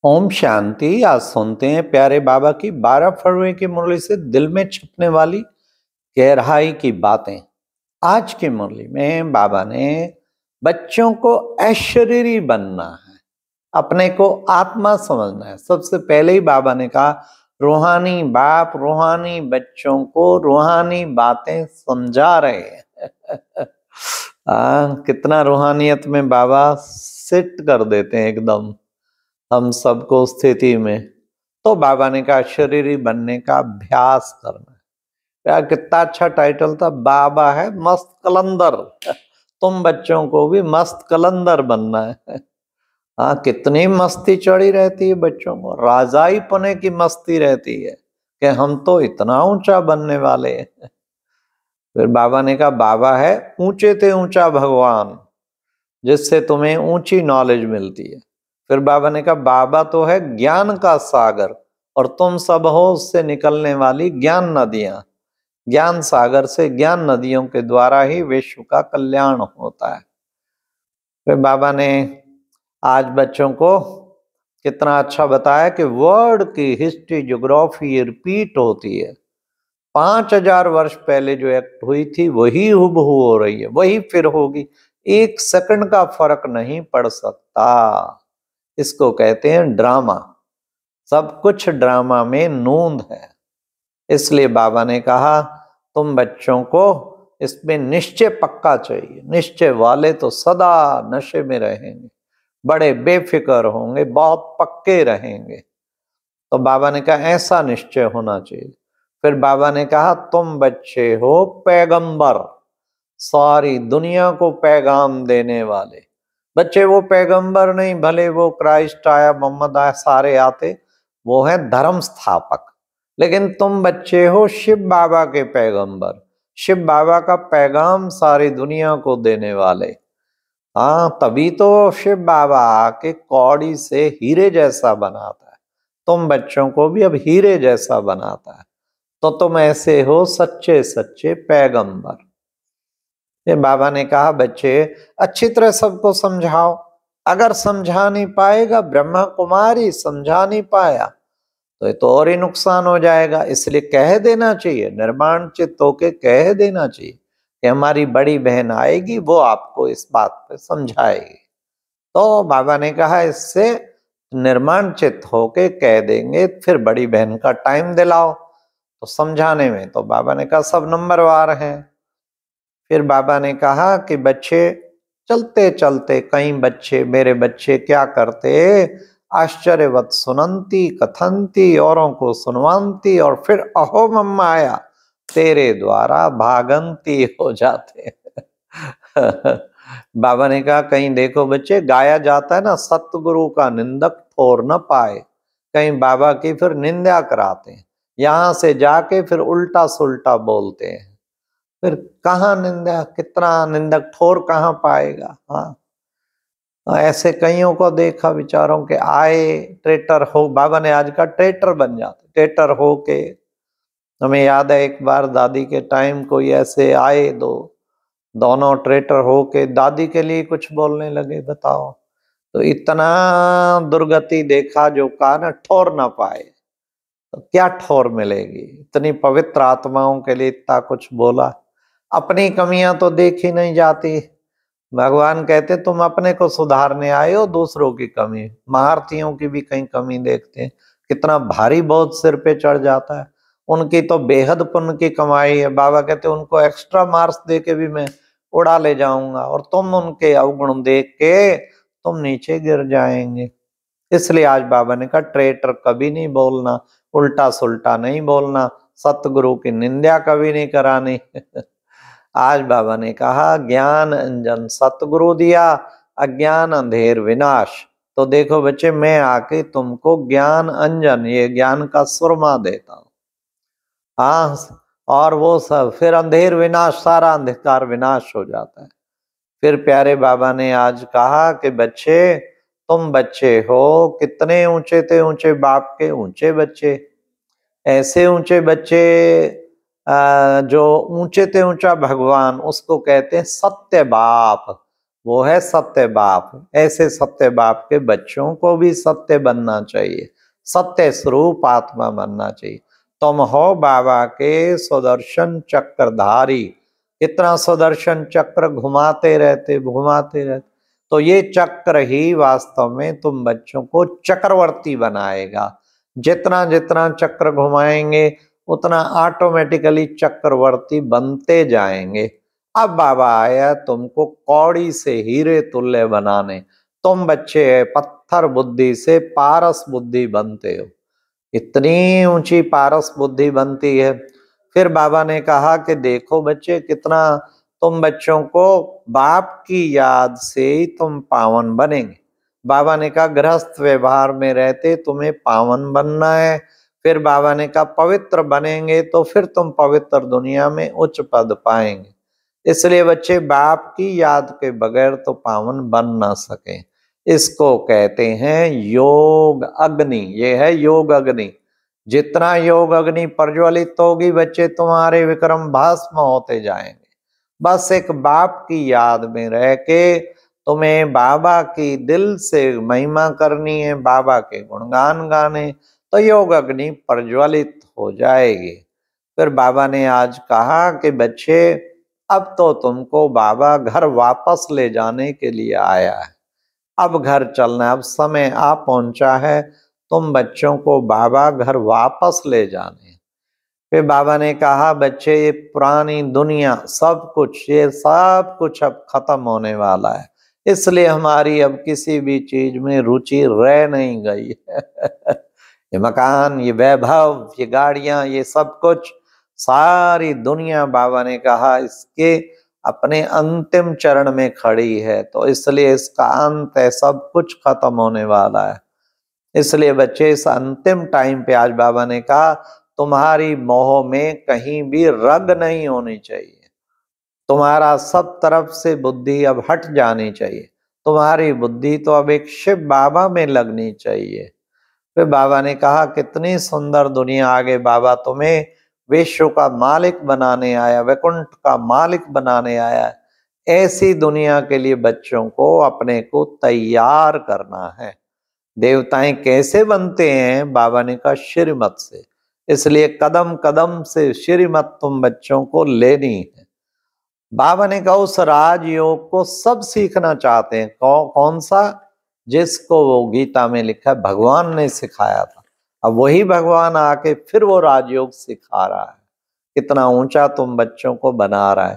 ओम शांति। आज सुनते हैं प्यारे बाबा की 12 फरवरी की मुरली से दिल में छिपने वाली गहराई की बातें। आज की मुरली में बाबा ने बच्चों को अशरीरी बनना है, अपने को आत्मा समझना है। सबसे पहले ही बाबा ने कहा रूहानी बाप रूहानी बच्चों को रूहानी बातें समझा रहे हैं। कितना रूहानियत में बाबा सिट कर देते हैं एकदम हम सबको स्थिति में। तो बाबा ने कहा शरीरी बनने का अभ्यास करना है। यार कितना अच्छा टाइटल था, बाबा है मस्त कलंदर। तुम बच्चों को भी मस्त कलंदर बनना है। हाँ, कितनी मस्ती चढ़ी रहती है बच्चों को, राजाई पने की मस्ती रहती है कि हम तो इतना ऊंचा बनने वाले हैं। फिर बाबा ने कहा बाबा है ऊंचे ते ऊंचा भगवान, जिससे तुम्हें ऊंची नॉलेज मिलती है। फिर बाबा ने कहा बाबा तो है ज्ञान का सागर और तुम सब हो उससे निकलने वाली ज्ञान नदियां। ज्ञान सागर से ज्ञान नदियों के द्वारा ही विश्व का कल्याण होता है। फिर बाबा ने आज बच्चों को कितना अच्छा बताया कि वर्ल्ड की हिस्ट्री ज्योग्राफी रिपीट होती है। 5000 वर्ष पहले जो एक्ट हुई थी वही हुबहू हो रही है, वही फिर होगी। 1 सेकंड का फर्क नहीं पड़ सकता। इसको कहते हैं ड्रामा। सब कुछ ड्रामा में नूंद है। इसलिए बाबा ने कहा तुम बच्चों को इसमें निश्चय पक्का चाहिए। निश्चय वाले तो सदा नशे में रहेंगे, बड़े बेफिक्र होंगे, बहुत पक्के रहेंगे। तो बाबा ने कहा ऐसा निश्चय होना चाहिए। फिर बाबा ने कहा तुम बच्चे हो पैगंबर, सारी दुनिया को पैगाम देने वाले बच्चे। वो पैगंबर नहीं, भले वो क्राइस्ट आया, मोहम्मद आया, सारे आते, वो है धर्म स्थापक। लेकिन तुम बच्चे हो शिव बाबा के पैगंबर, शिव बाबा का पैगाम सारी दुनिया को देने वाले। हाँ, तभी तो शिव बाबा आके कौड़ी से हीरे जैसा बनाता है, तुम बच्चों को भी अब हीरे जैसा बनाता है। तो तुम ऐसे हो सच्चे सच्चे पैगंबर। ये बाबा ने कहा बच्चे अच्छी तरह सबको समझाओ। अगर समझा नहीं पाएगा, ब्रह्मा कुमारी समझा नहीं पाया तो ये तो और ही नुकसान हो जाएगा। इसलिए कह देना चाहिए, निर्माण चित्त होके कह देना चाहिए कि हमारी बड़ी बहन आएगी, वो आपको इस बात पे समझाएगी। तो बाबा ने कहा इससे निर्माण चित्त होके कह देंगे, फिर बड़ी बहन का टाइम दिलाओ। तो समझाने में तो बाबा ने कहा सब नंबरवार हैं। फिर बाबा ने कहा कि बच्चे चलते चलते कई बच्चे, मेरे बच्चे क्या करते, आश्चर्यवत सुनंती कथंती, औरों को सुनवानती और फिर अहो मम्मा आया तेरे द्वारा भागंती हो जाते। बाबा ने कहा कहीं देखो बच्चे, गाया जाता है ना सतगुरु का निंदक ठोर न पाए, कहीं बाबा की फिर निंदा कराते हैं, यहां से जाके फिर उल्टा सुल्टा बोलते हैं। फिर कहाँ निंदा, कितना निंदक ठोर कहाँ पाएगा। हाँ, ऐसे कईयों को देखा बेचारों के आए ट्रेटर हो, बाबा ने आज का ट्रेटर बन जाते, ट्रेटर हो के। हमें याद है एक बार दादी के टाइम कोई ऐसे आए, दोनों ट्रेटर हो के दादी के लिए कुछ बोलने लगे। बताओ, तो इतना दुर्गति देखा जो कहा ना ठोर ना पाए, तो क्या ठोर मिलेगी। इतनी पवित्र आत्माओं के लिए इतना कुछ बोला, अपनी कमियां तो देखी नहीं जाती। भगवान कहते तुम अपने को सुधारने आए हो, दूसरों की कमी, महारथियों की भी कहीं कमी देखते हैं। कितना भारी बोझ सिर पे चढ़ जाता है। उनकी तो बेहद पुण्य की कमाई है। बाबा कहते उनको एक्स्ट्रा मार्क्स दे के भी मैं उड़ा ले जाऊंगा, और तुम उनके अवगुण देख के तुम नीचे गिर जाएंगे। इसलिए आज बाबा ने कहा ट्रेटर कभी नहीं बोलना, उल्टा सुल्टा नहीं बोलना, सतगुरु की निंदा कभी नहीं करानी। आज बाबा ने कहा ज्ञान अंजन सतगुरु दिया, अज्ञान अंधेर विनाश। तो देखो बच्चे, मैं आके तुमको ज्ञान अंजन, ये ज्ञान का सुरमा देता हूँ। हाँ, और वो सब फिर अंधेर विनाश, सारा अंधकार विनाश हो जाता है। फिर प्यारे बाबा ने आज कहा कि बच्चे तुम बच्चे हो, कितने ऊंचे थे ऊंचे बाप के ऊंचे बच्चे। ऐसे ऊंचे बच्चे जो ऊंचे ते ऊंचा भगवान, उसको कहते हैं सत्य बाप। वो है सत्य बाप। ऐसे सत्य बाप के बच्चों को भी सत्य बनना चाहिए, सत्य स्वरूप आत्मा बनना चाहिए। तुम हो बाबा के सुदर्शन चक्रधारी। इतना सुदर्शन चक्र घुमाते रहते घुमाते रहते, तो ये चक्र ही वास्तव में तुम बच्चों को चक्रवर्ती बनाएगा। जितना जितना चक्र घुमाएंगे उतना ऑटोमेटिकली चक्रवर्ती बनते जाएंगे। अब बाबा आया तुमको कौड़ी से हीरे तुल्य बनाने। तुम बच्चे पत्थर बुद्धि से पारस बुद्धि बनते हो, इतनी ऊंची पारस बुद्धि बनती है। फिर बाबा ने कहा कि देखो बच्चे, कितना तुम बच्चों को बाप की याद से ही तुम पावन बनेंगे। बाबा ने कहा गृहस्थ व्यवहार में रहते तुम्हें पावन बनना है। फिर बाबा ने कहा पवित्र बनेंगे तो फिर तुम पवित्र दुनिया में उच्च पद पाएंगे। इसलिए बच्चे बाप की याद के बगैर तो पावन बन ना सके। इसको कहते हैं योग अग्नि। ये है योग अग्नि। जितना योग अग्नि प्रज्वलित होगी बच्चे तुम्हारे विक्रम भस्म होते जाएंगे। बस एक बाप की याद में रह के तुम्हें बाबा की दिल से महिमा करनी है, बाबा के गुणगान गाने, तो योग अग्नि प्रज्वलित हो जाएगी। फिर बाबा ने आज कहा कि बच्चे अब तो तुमको बाबा घर वापस ले जाने के लिए आया है। अब घर चलना, अब समय आ पहुंचा है, तुम बच्चों को बाबा घर वापस ले जाने। फिर बाबा ने कहा बच्चे ये पुरानी दुनिया सब कुछ, ये सब कुछ अब खत्म होने वाला है, इसलिए हमारी अब किसी भी चीज में रुचि रह नहीं गई है। ये मकान, ये वैभव, ये गाड़ियां, ये सब कुछ, सारी दुनिया बाबा ने कहा इसके अपने अंतिम चरण में खड़ी है, तो इसलिए इसका अंत है, सब कुछ खत्म होने वाला है। इसलिए बच्चे इस अंतिम टाइम पे आज बाबा ने कहा तुम्हारी मोह में कहीं भी रग नहीं होनी चाहिए। तुम्हारा सब तरफ से बुद्धि अब हट जानी चाहिए। तुम्हारी बुद्धि तो अब एक शिव बाबा में लगनी चाहिए। फिर बाबा ने कहा कितनी सुंदर दुनिया आगे बाबा तुम्हें विश्व का मालिक बनाने आया, वैकुंठ का मालिक बनाने आया। ऐसी दुनिया के लिए बच्चों को अपने को तैयार करना है। देवताएं कैसे बनते हैं? बाबा ने कहा श्रीमत से। इसलिए कदम कदम से श्रीमत तुम बच्चों को लेनी है। बाबा ने कहा उस राजयोग को सब सीखना चाहते हैं। कौन सा? जिसको वो गीता में लिखा है भगवान ने सिखाया था। अब वही भगवान आके फिर वो राजयोग सिखा रहा है। कितना ऊंचा तुम बच्चों को बना रहा है।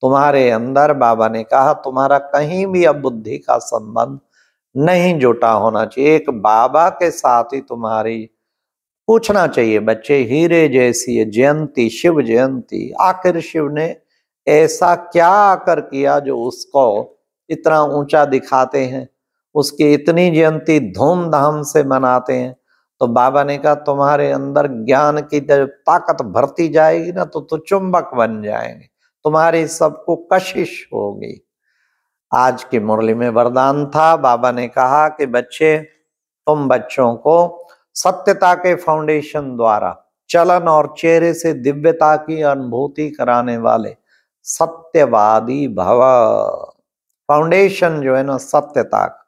तुम्हारे अंदर बाबा ने कहा तुम्हारा कहीं भी अब बुद्धि का संबंध नहीं जुटा होना चाहिए। एक बाबा के साथ ही तुम्हारी पूछना चाहिए बच्चे, हीरे जैसी है जयंती, शिव जयंती, आखिर शिव ने ऐसा क्या आकर किया जो उसको इतना ऊंचा दिखाते हैं, उसकी इतनी जयंती धूमधाम से मनाते हैं। तो बाबा ने कहा तुम्हारे अंदर ज्ञान की जब ताकत भरती जाएगी ना तो चुंबक बन जाएंगे, तुम्हारी सबको कशिश होगी। आज की मुरली में वरदान था, बाबा ने कहा कि बच्चे तुम बच्चों को सत्यता के फाउंडेशन द्वारा चलन और चेहरे से दिव्यता की अनुभूति कराने वाले सत्यवादी भव। फाउंडेशन जो है ना सत्यता का।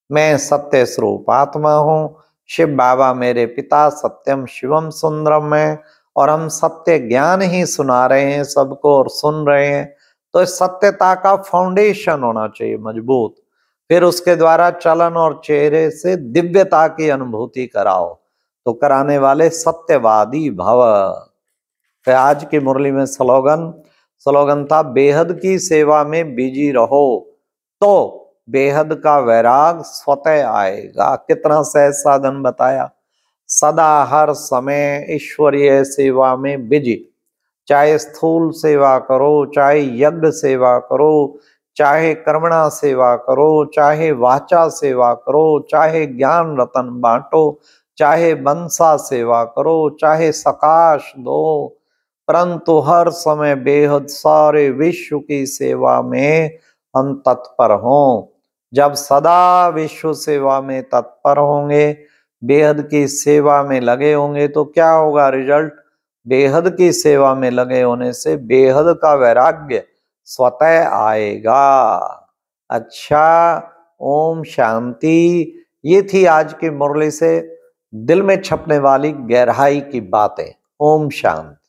मैं सत्य स्वरूप आत्मा हूँ, शिव बाबा मेरे पिता सत्यम शिवम सुंदरम है, और हम सत्य ज्ञान ही सुना रहे हैं सबको और सुन रहे हैं। तो इस सत्यता का फाउंडेशन होना चाहिए मजबूत। फिर उसके द्वारा चलन और चेहरे से दिव्यता की अनुभूति कराओ, तो कराने वाले सत्यवादी भव। फिर आज की मुरली में स्लोगन था बेहद की सेवा में बिजी रहो तो बेहद का वैराग स्वतः आएगा। कितना सहज साधन बताया। सदा हर समय ईश्वरीय सेवा में बिजी, चाहे स्थूल सेवा करो, चाहे यज्ञ सेवा करो, चाहे कर्मणा सेवा करो, चाहे वाचा सेवा करो, चाहे ज्ञान रतन बांटो, चाहे मनसा सेवा करो, चाहे सकाश दो, परंतु हर समय बेहद सारे विश्व की सेवा में हम तत्पर हों। जब सदा विश्व सेवा में तत्पर होंगे, बेहद की सेवा में लगे होंगे, तो क्या होगा रिजल्ट? बेहद की सेवा में लगे होने से बेहद का वैराग्य स्वतः आएगा। अच्छा, ओम शांति। ये थी आज की मुरली से दिल में छपने वाली गहराई की बातें। ओम शांति।